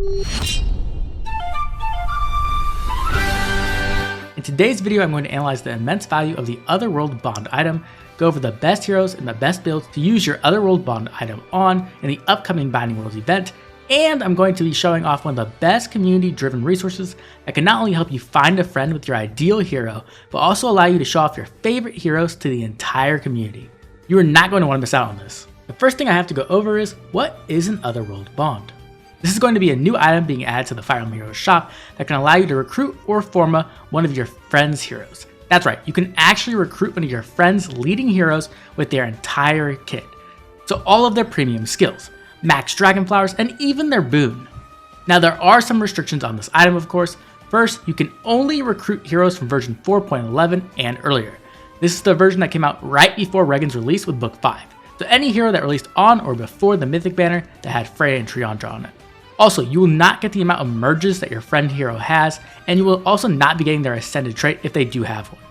In today's video, I'm going to analyze the immense value of the Otherworld Bond item, go over the best heroes and the best builds to use your Otherworld Bond item on in the upcoming Binding Worlds event, and I'm going to be showing off one of the best community-driven resources that can not only help you find a friend with your ideal hero, but also allow you to show off your favorite heroes to the entire community. You are not going to want to miss out on this. The first thing I have to go over is, what is an Otherworld Bond? This is going to be a new item being added to the Fire Heroes shop that can allow you to recruit or forma one of your friend's heroes. That's right, you can actually recruit one of your friend's leading heroes with their entire kit. So all of their premium skills, max Dragonflowers, and even their boon. Now there are some restrictions on this item, of course. First, you can only recruit heroes from version 4.11 and earlier. This is the version that came out right before Regan's release with Book 5. So any hero that released on or before the Mythic banner that had Freya and Triandra on it. Also, you will not get the amount of merges that your friend hero has, and you will also not be getting their ascended trait if they do have one.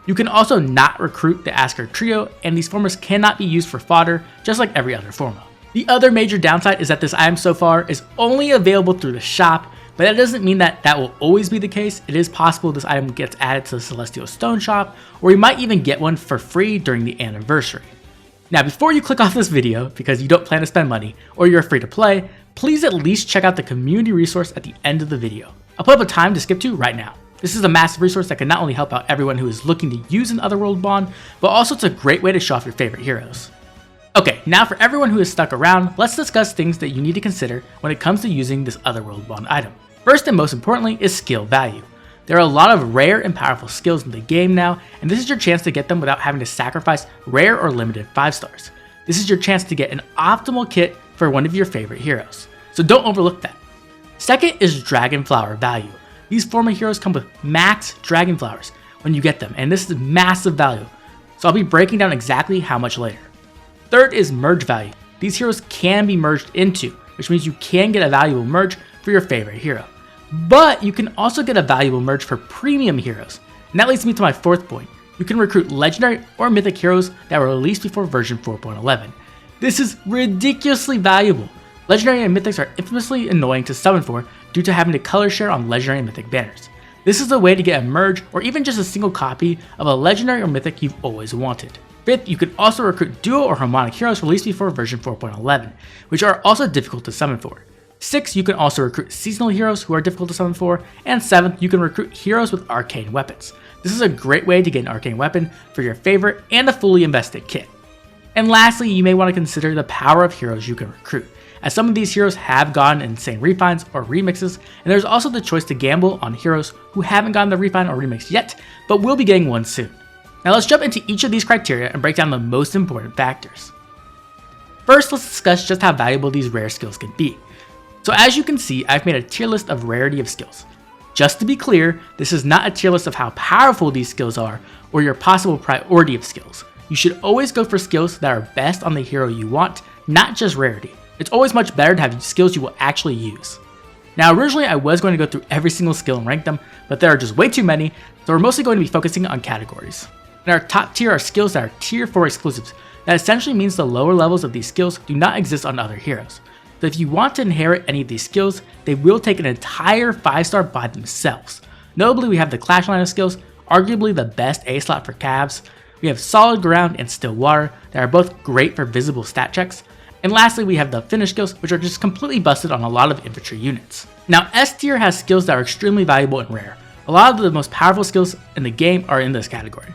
You can also not recruit the Asker trio, and these formas cannot be used for fodder, just like every other forma. The other major downside is that this item so far is only available through the shop, but that doesn't mean that that will always be the case. It is possible this item gets added to the Celestial Stone shop, or you might even get one for free during the anniversary. Now before you click off this video because you don't plan to spend money, or you're free to play, please at least check out the community resource at the end of the video. I'll put up a time to skip to right now. This is a massive resource that can not only help out everyone who is looking to use an Otherworld Bond, but also it's a great way to show off your favorite heroes. Okay, now for everyone who is stuck around, let's discuss things that you need to consider when it comes to using this Otherworld Bond item. First and most importantly is skill value. There are a lot of rare and powerful skills in the game now, and this is your chance to get them without having to sacrifice rare or limited 5 stars. This is your chance to get an optimal kit for one of your favorite heroes, so don't overlook that. Second is Dragonflower Value. These forma heroes come with max Dragonflowers when you get them, and this is massive value, so I'll be breaking down exactly how much later. Third is Merge Value. These heroes can be merged into, which means you can get a valuable merge for your favorite hero. But you can also get a valuable merge for premium heroes, and that leads me to my fourth point. You can recruit Legendary or Mythic heroes that were released before version 4.11. This is ridiculously valuable. Legendary and Mythics are infamously annoying to summon for due to having to color share on Legendary and Mythic banners. This is a way to get a merge or even just a single copy of a Legendary or Mythic you've always wanted. Fifth, you can also recruit Duo or Harmonic Heroes released before version 4.11, which are also difficult to summon for. Sixth, you can also recruit seasonal heroes who are difficult to summon for, and seventh, you can recruit heroes with arcane weapons. This is a great way to get an arcane weapon for your favorite and a fully invested kit. And lastly, you may want to consider the power of heroes you can recruit, as some of these heroes have gotten insane refines or remixes, and there's also the choice to gamble on heroes who haven't gotten the refine or remix yet, but will be getting one soon. Now let's jump into each of these criteria and break down the most important factors. First, let's discuss just how valuable these rare skills can be. So as you can see, I've made a tier list of rarity of skills. Just to be clear, this is not a tier list of how powerful these skills are or your possible priority of skills. You should always go for skills that are best on the hero you want, not just rarity. It's always much better to have skills you will actually use. Now originally I was going to go through every single skill and rank them, but there are just way too many, so we're mostly going to be focusing on categories. In our top tier are skills that are tier 4 exclusives. That essentially means the lower levels of these skills do not exist on other heroes. So if you want to inherit any of these skills, they will take an entire 5-star by themselves. Notably, we have the Clash line of skills, arguably the best A slot for Cavs. We have Solid Ground and Still Water that are both great for visible stat checks. And lastly, we have the Finish skills, which are just completely busted on a lot of infantry units. Now S tier has skills that are extremely valuable and rare. A lot of the most powerful skills in the game are in this category.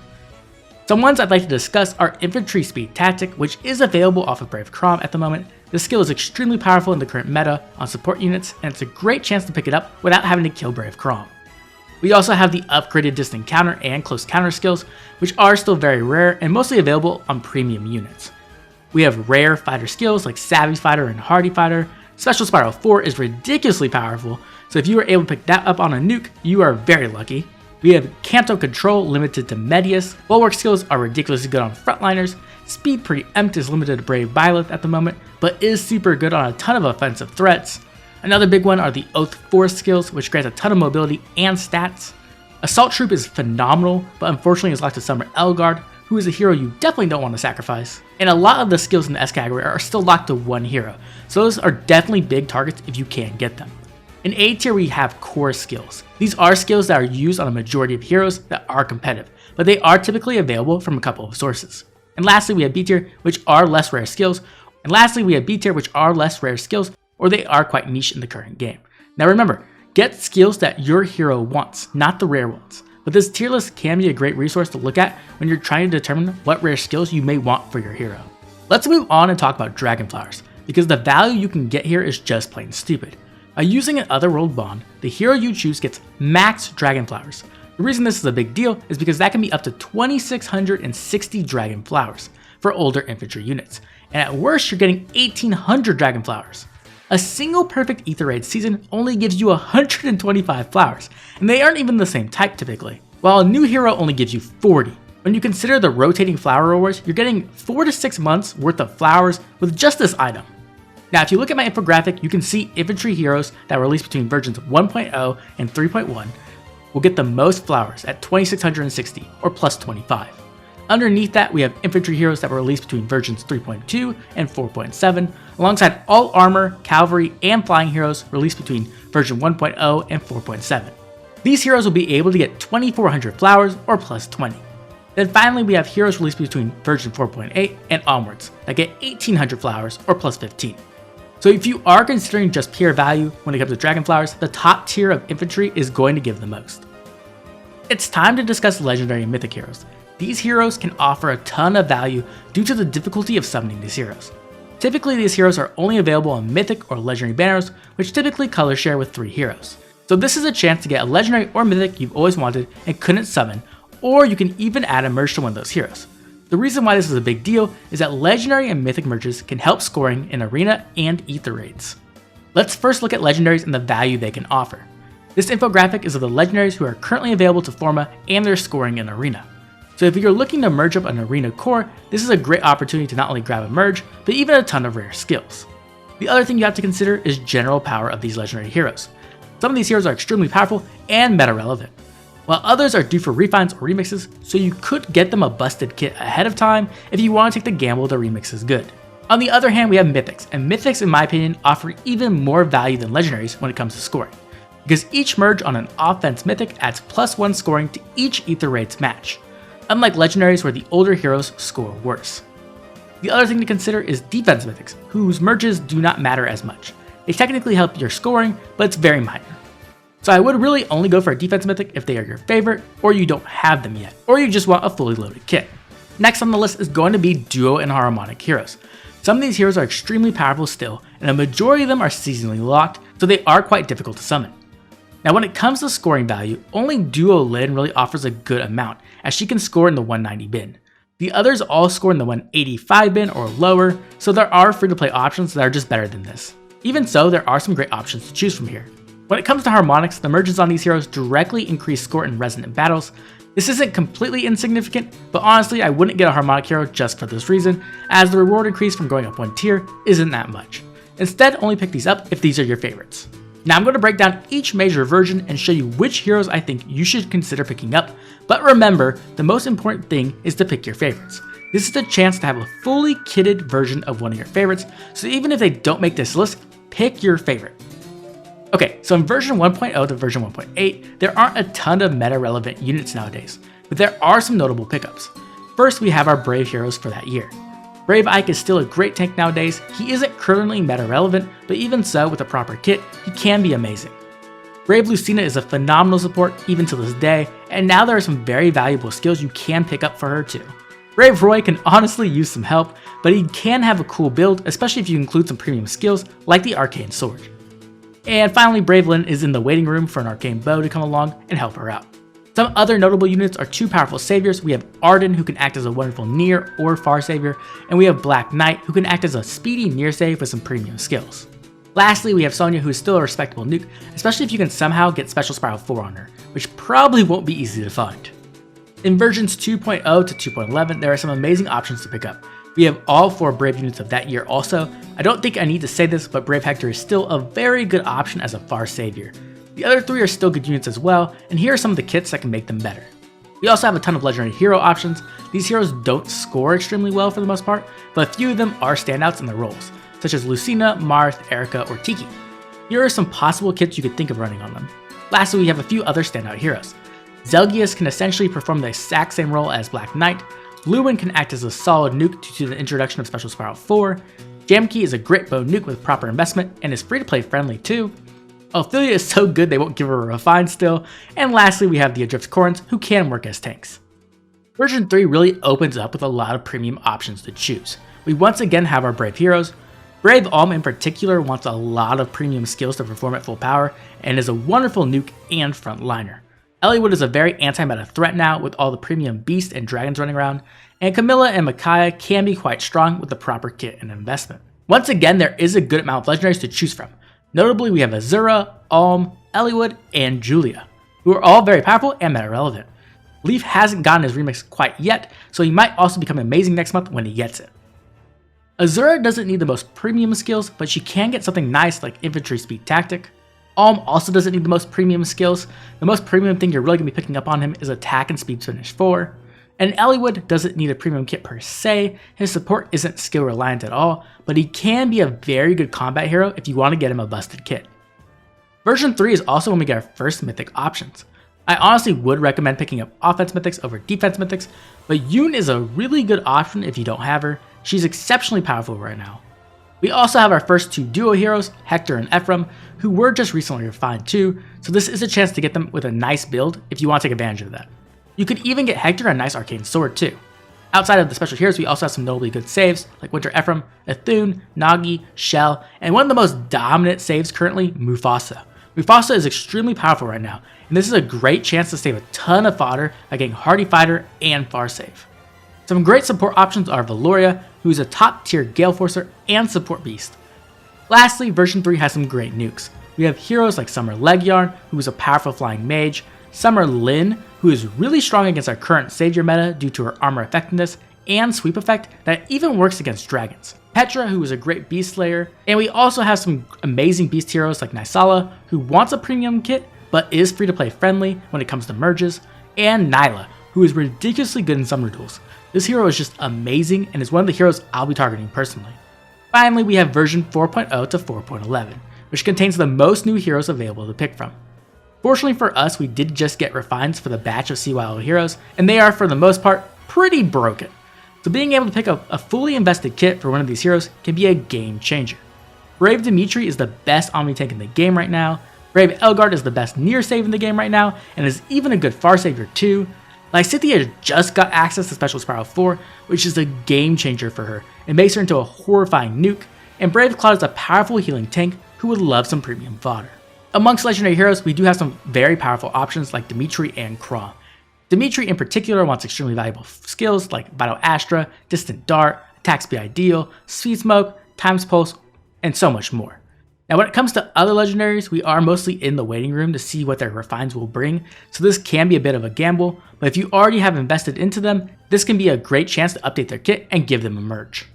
Some ones I'd like to discuss are Infantry Speed Tactic, which is available off of Brave Crom at the moment. This skill is extremely powerful in the current meta on support units, and it's a great chance to pick it up without having to kill Brave Crom. We also have the upgraded Distant Counter and Close Counter skills, which are still very rare and mostly available on premium units. We have rare fighter skills like Savvy Fighter and Hardy Fighter. Special Spiral 4 is ridiculously powerful, so if you were able to pick that up on a nuke, you are very lucky. We have Canto Control limited to Medius. Bulwark skills are ridiculously good on frontliners. Speed Preempt is limited to Brave Byleth at the moment, but is super good on a ton of offensive threats. Another big one are the Oath Force skills, which grants a ton of mobility and stats. Assault Troop is phenomenal, but unfortunately is locked to Summer Elgard. who is a hero you definitely don't want to sacrifice. And a lot of the skills in the S category are still locked to one hero, so those are definitely big targets if you can get them. In A tier we have core skills. These are skills that are used on a majority of heroes that are competitive, but they are typically available from a couple of sources. And lastly we have B tier, which are less rare skills, or they are quite niche in the current game. Now remember, get skills that your hero wants, not the rare ones. But this tier list can be a great resource to look at when you're trying to determine what rare skills you may want for your hero. Let's move on and talk about Dragonflowers, because the value you can get here is just plain stupid. By using an Otherworld Bond, the hero you choose gets max Dragonflowers. The reason this is a big deal is because that can be up to 2,660 Dragonflowers for older infantry units, and at worst you're getting 1,800 Dragonflowers. A single perfect Ether Raid season only gives you 125 flowers, and they aren't even the same type typically, while a new hero only gives you 40. When you consider the rotating flower rewards, you're getting 4 to 6 months worth of flowers with just this item. Now if you look at my infographic, you can see infantry heroes that were released between versions 1.0 and 3.1 will get the most flowers at 2,660 or plus 25. Underneath that, we have infantry heroes that were released between versions 3.2 and 4.7, alongside all armor, cavalry, and flying heroes released between version 1.0 and 4.7. These heroes will be able to get 2,400 flowers or plus 20. Then finally, we have heroes released between version 4.8 and onwards that get 1,800 flowers or plus 15. So if you are considering just pure value when it comes to Dragonflowers, the top tier of infantry is going to give the most. It's time to discuss legendary and mythic heroes. These heroes can offer a ton of value due to the difficulty of summoning these heroes. Typically these heroes are only available on mythic or legendary banners, which typically color share with 3 heroes. So this is a chance to get a legendary or mythic you've always wanted and couldn't summon, or you can even add a merge to one of those heroes. The reason why this is a big deal is that legendary and mythic merges can help scoring in arena and ether raids. Let's first look at legendaries and the value they can offer. This infographic is of the legendaries who are currently available to Forma and their scoring in arena. So if you're looking to merge up an arena core, this is a great opportunity to not only grab a merge, but even a ton of rare skills. The other thing you have to consider is general power of these legendary heroes. Some of these heroes are extremely powerful and meta relevant, while others are due for refines or remixes, so you could get them a busted kit ahead of time if you want to take the gamble the remix is good. On the other hand, we have Mythics, and Mythics in my opinion offer even more value than legendaries when it comes to scoring, because each merge on an offense Mythic adds +1 scoring to each ether raids match, unlike legendaries where the older heroes score worse. The other thing to consider is defense mythics, whose merges do not matter as much. They technically help your scoring, but it's very minor. So I would really only go for a defense mythic if they are your favorite, or you don't have them yet, or you just want a fully loaded kit. Next on the list is going to be Duo and Harmonic Heroes. Some of these heroes are extremely powerful still, and a majority of them are seasonally locked, so they are quite difficult to summon. Now when it comes to scoring value, only Duo Lyn really offers a good amount, as she can score in the 190 bin. The others all score in the 185 bin or lower, so there are free to play options that are just better than this. Even so, there are some great options to choose from here. When it comes to harmonics, the merges on these heroes directly increase score in resonant battles. This isn't completely insignificant, but honestly I wouldn't get a harmonic hero just for this reason, as the reward increase from going up one tier isn't that much. Instead, only pick these up if these are your favorites. Now I'm going to break down each major version and show you which heroes I think you should consider picking up, but remember, the most important thing is to pick your favorites. This is the chance to have a fully kitted version of one of your favorites, so even if they don't make this list, pick your favorite. Okay, so in version 1.0 to version 1.8, there aren't a ton of meta relevant units nowadays, but there are some notable pickups. First, we have our Brave heroes for that year. Brave Ike is still a great tank nowadays. He isn't currently meta relevant, but even so, with a proper kit, he can be amazing. Brave Lucina is a phenomenal support even to this day, and now there are some very valuable skills you can pick up for her too. Brave Roy can honestly use some help, but he can have a cool build, especially if you include some premium skills like the Arcane Sword. And finally, Brave Lyn is in the waiting room for an Arcane Bow to come along and help her out. Some other notable units are 2 powerful saviors. We have Arden, who can act as a wonderful near or far savior, and we have Black Knight, who can act as a speedy near save with some premium skills. Lastly, we have Sonya, who is still a respectable nuke, especially if you can somehow get Special Spiral 4 on her, which probably won't be easy to find. In versions 2.0 to 2.11, there are some amazing options to pick up. We have all 4 Brave units of that year also. I don't think I need to say this, but Brave Hector is still a very good option as a far savior. The other 3 are still good units as well, and here are some of the kits that can make them better. We also have a ton of legendary hero options. These heroes don't score extremely well for the most part, but a few of them are standouts in their roles, such as Lucina, Marth, Erica, or Tiki. Here are some possible kits you could think of running on them. Lastly, we have a few other standout heroes. Zelgius can essentially perform the exact same role as Black Knight. Luwin can act as a solid nuke due to the introduction of Special Spiral 4. Jamkey is a great bow nuke with proper investment and is free to play friendly too. Ophelia is so good they won't give her a refine still. And lastly, we have the Adrift Corns, who can work as tanks. Version 3 really opens up with a lot of premium options to choose. We once again have our Brave heroes. Brave Alm in particular wants a lot of premium skills to perform at full power and is a wonderful nuke and frontliner. Eliwood is a very anti-meta threat now with all the premium beasts and dragons running around, and Camilla and Micaiah can be quite strong with the proper kit and investment. Once again, there is a good amount of legendaries to choose from. Notably, we have Azura, Alm, Eliwood, and Julia, who are all very powerful and meta relevant. Leaf hasn't gotten his remix quite yet, so he might also become amazing next month when he gets it. Azura doesn't need the most premium skills, but she can get something nice like Infantry Speed Tactic. Alm also doesn't need the most premium skills. The most premium thing you're really going to be picking up on him is Attack and Speed Finish 4. And Eliwood doesn't need a premium kit per se. His support isn't skill reliant at all, but he can be a very good combat hero if you want to get him a busted kit. Version 3 is also when we get our first mythic options. I honestly would recommend picking up offense mythics over defense mythics, but Yoon is a really good option if you don't have her. She's exceptionally powerful right now. We also have our first two duo heroes, Hector and Ephraim, who were just recently refined too, so this is a chance to get them with a nice build if you want to take advantage of that. You could even get Hector a nice arcane sword too. Outside of the special heroes, we also have some notably good saves like Winter Ephraim, Ithun, Nagi, Shell, and one of the most dominant saves currently, Mufasa. Mufasa is extremely powerful right now, and this is a great chance to save a ton of fodder by getting Hardy Fighter and Far Save. Some great support options are Valoria, who is a top tier Gale Forcer and support beast. Lastly, version 3 has some great nukes. We have heroes like Summer Legyarn, who is a powerful flying mage, Summer Lin, who is really strong against our current Savior meta due to her armor effectiveness and sweep effect that even works against dragons, Petra, who is a great beast slayer, and we also have some amazing beast heroes like Nysala, who wants a premium kit but is free to play friendly when it comes to merges, and Nyla, who is ridiculously good in summer duels. This hero is just amazing and is one of the heroes I'll be targeting personally. Finally, we have version 4.0 to 4.11, which contains the most new heroes available to pick from. Fortunately for us, we did just get refines for the batch of CYO heroes, and they are for the most part pretty broken. So being able to pick up a fully invested kit for one of these heroes can be a game changer. Brave Dimitri is the best Omni tank in the game right now, Brave Elgard is the best near save in the game right now, and is even a good far savior too. Lysithea just got access to Special Spiral 4, which is a game changer for her. It makes her into a horrifying nuke, and Brave Cloud is a powerful healing tank who would love some premium fodder. Amongst legendary heroes, we do have some very powerful options like Dimitri and Kra. Dimitri in particular wants extremely valuable skills like Vital Astra, Distant Dart, Attack Speed Ideal, Speed Smoke, Times Pulse, and so much more. Now when it comes to other legendaries, we are mostly in the waiting room to see what their refines will bring, so this can be a bit of a gamble, but if you already have invested into them, this can be a great chance to update their kit and give them a merge.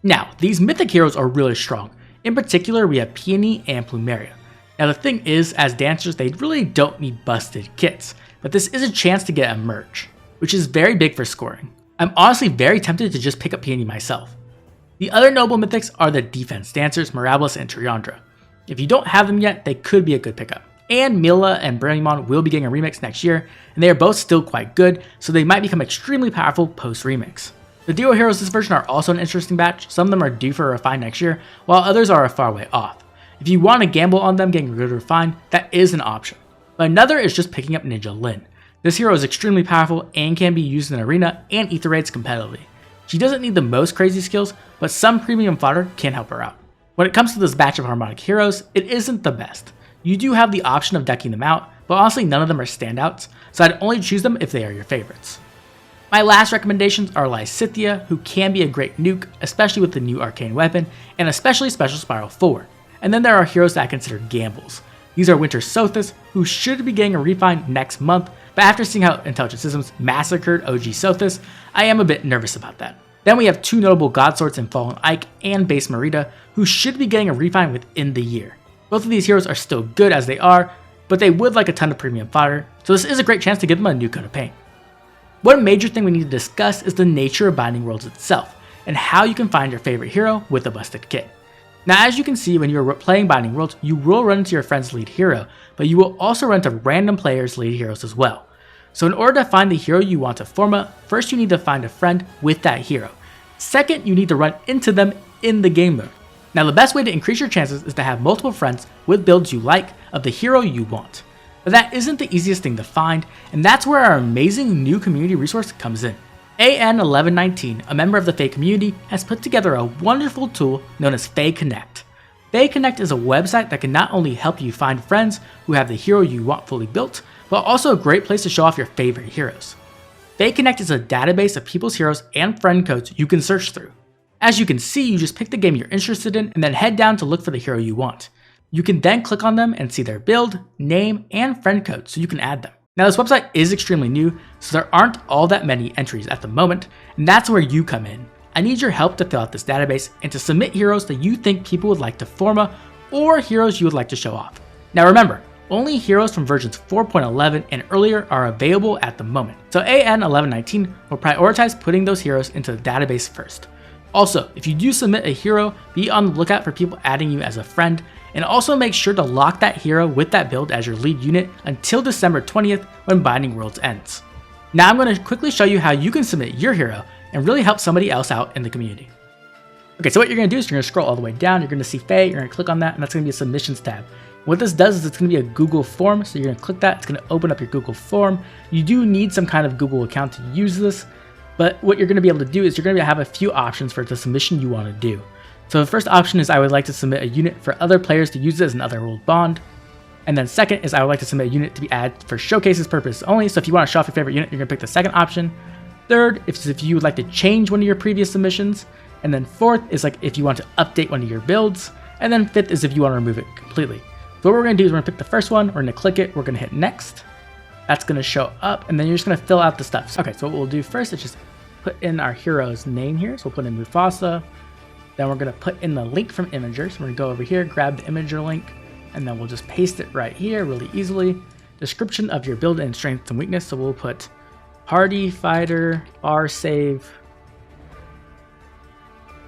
Now, these mythic heroes are really strong. In particular, we have Peony and Plumeria. Now the thing is, as dancers, they really don't need busted kits, but this is a chance to get a merge, which is very big for scoring. I'm honestly very tempted to just pick up Peony myself. The other noble mythics are the defense dancers, Mirabilis and Triandra. If you don't have them yet, they could be a good pickup. And Mila and Brennimon will be getting a remix next year, and they are both still quite good, so they might become extremely powerful post-remix. The duo heroes this version are also an interesting batch. Some of them are due for a refine next year, while others are a far way off. If you want to gamble on them getting a good refine, that is an option. But another is just picking up Ninja Lin. This hero is extremely powerful and can be used in arena and ether raids competitively. She doesn't need the most crazy skills, but some premium fodder can help her out. When it comes to this batch of Harmonic Heroes, it isn't the best. You do have the option of decking them out, but honestly none of them are standouts, so I'd only choose them if they are your favorites. My last recommendations are Lysithea, who can be a great nuke, especially with the new arcane weapon, and especially Special Spiral 4. And then there are heroes that I consider gambles. These are Winter Sothis, who should be getting a refine next month, but after seeing how Intelligent Systems massacred OG Sothis, I am a bit nervous about that. Then we have two notable God Swords in Fallen Ike and Base Merida, who should be getting a refine within the year. Both of these heroes are still good as they are, but they would like a ton of premium fodder, so this is a great chance to give them a new coat of paint. One major thing we need to discuss is the nature of Binding Worlds itself, and how you can find your favorite hero with a busted kit. Now, as you can see, when you are playing Binding Worlds, you will run into your friend's lead hero, but you will also run into random players' lead heroes as well. So in order to find the hero you want to forma, first you need to find a friend with that hero. Second, you need to run into them in the game mode. Now, the best way to increase your chances is to have multiple friends with builds you like of the hero you want. But that isn't the easiest thing to find, and that's where our amazing new community resource comes in. AN1119, a member of the Feh community, has put together a wonderful tool known as Feh Connect. Feh Connect is a website that can not only help you find friends who have the hero you want fully built, but also a great place to show off your favorite heroes. Feh Connect is a database of people's heroes and friend codes you can search through. As you can see, you just pick the game you're interested in and then head down to look for the hero you want. You can then click on them and see their build, name, and friend code so you can add them. Now, this website is extremely new, so there aren't all that many entries at the moment, and that's where you come in. I need your help to fill out this database and to submit heroes that you think people would like to forma or heroes you would like to show off. Now remember, only heroes from versions 4.11 and earlier are available at the moment, so AN1119 will prioritize putting those heroes into the database first. Also, if you do submit a hero, be on the lookout for people adding you as a friend, and also make sure to lock that hero with that build as your lead unit until December 20th when Binding Worlds ends. Now I'm going to quickly show you how you can submit your hero and really help somebody else out in the community. Okay, so what you're going to do is you're going to scroll all the way down, you're going to see Feh, you're going to click on that, and that's going to be a submissions tab. What this does is it's going to be a Google form, so you're going to click that, it's going to open up your Google form. You do need some kind of Google account to use this, but what you're going to be able to do is you're going to have a few options for the submission you want to do. So the first option is I would like to submit a unit for other players to use as an Otherworld Bond. And then second is I would like to submit a unit to be added for showcases purposes only. So if you want to show off your favorite unit, you're going to pick the second option. Third, if you would like to change one of your previous submissions. And then fourth is like if you want to update one of your builds. And then fifth is if you want to remove it completely. So what we're going to do is we're going to pick the first one, we're going to click it, we're going to hit next. That's going to show up, and then you're just going to fill out the stuff. Okay, so what we'll do first is just put in our hero's name here. So we'll put in Mufasa. Then we're going to put in the link from Imager. So we're going to go over here, grab the Imager link, and then we'll just paste it right here really easily. Description of your build and strength and weakness. So we'll put Hardy, Fighter, Bar Save.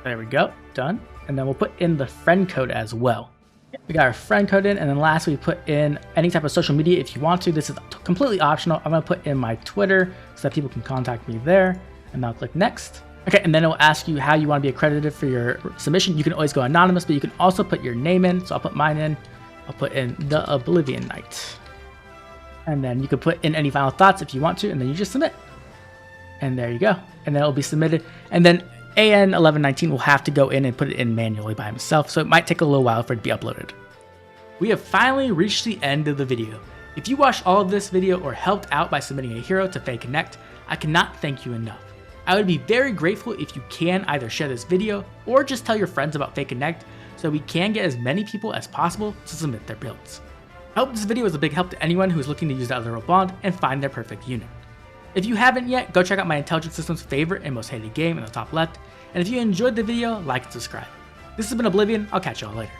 There we go, done. And then we'll put in the friend code as well. We got our friend code in, and then last we put in any type of social media if you want to. This is completely optional. I'm going to put in my Twitter so that people can contact me there, and I'll click next. Okay, and then it will ask you how you want to be accredited for your submission. You can always go anonymous, but you can also put your name in. So I'll put mine in. I'll put in the Oblivion Knight. And then you can put in any final thoughts if you want to, and then you just submit. And there you go. And then it'll be submitted. And then AN1119 will have to go in and put it in manually by himself, so it might take a little while for it to be uploaded. We have finally reached the end of the video. If you watched all of this video or helped out by submitting a hero to Feh Connect, I cannot thank you enough. I would be very grateful if you can either share this video or just tell your friends about Feh Connect so we can get as many people as possible to submit their builds. I hope this video was a big help to anyone who is looking to use the Otherworld Bond and find their perfect unit. If you haven't yet, go check out my Intelligent Systems favorite and most hated game in the top left, and if you enjoyed the video, like and subscribe. This has been Oblivion, I'll catch y'all later.